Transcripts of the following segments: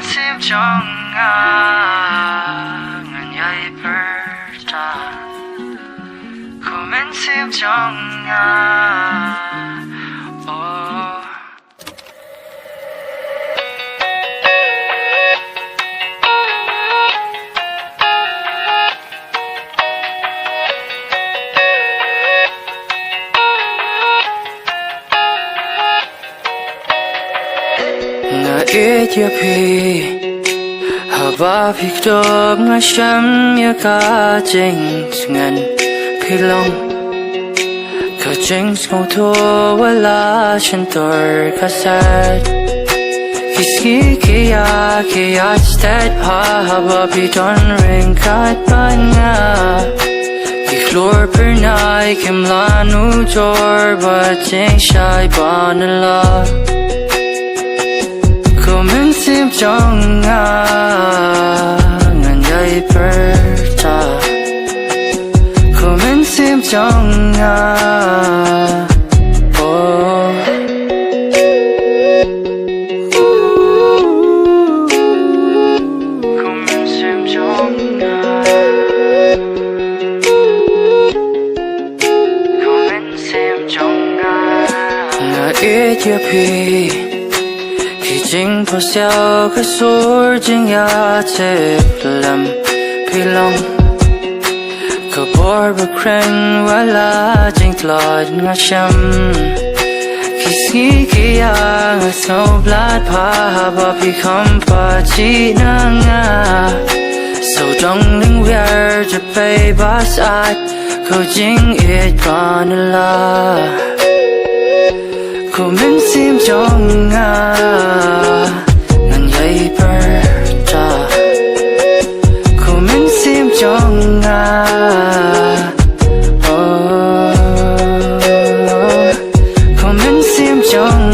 sim trong ngan yai perta Kumen sim trong oh Ethiopia haba pikdop nga sham ya ka jing ngan pilong ka jing ngau tho wala shantor ka sad kiski kia stat haba piton ring kat banga Flor per nai kim lanu jor ba jing shai banala Kumen sim trong ngan yai perta Kumen sim trong oh Kumen sim trong Kumen sim trong nga Ethiopia Jing po xiao ka sur jing ya tip lam pilong Ka bor ba kren wala jing tlod nga sham Kiski kia nga snow blood pa haba pikam pa chi na nga So dong ling wear ja pay bas at ko jing it kanala Kumen sim trong ngan yai perta Kumen sim trong oh Kumen sim trong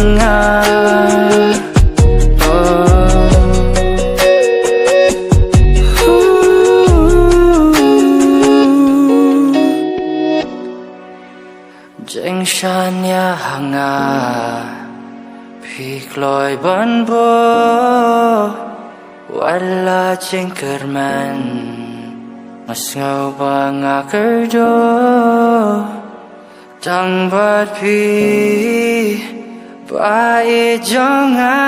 Jeng shan ya hanga Pik loy ban bo Wala jeng kerman Mas ngau ba nga kerdo Tang bat pi Ba i jonga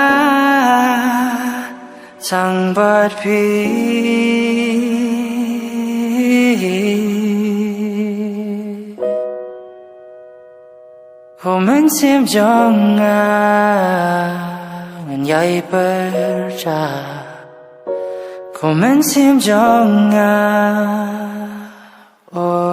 Tang bat pi Kumen sim trong ngan yai perta Kumen sim trong oh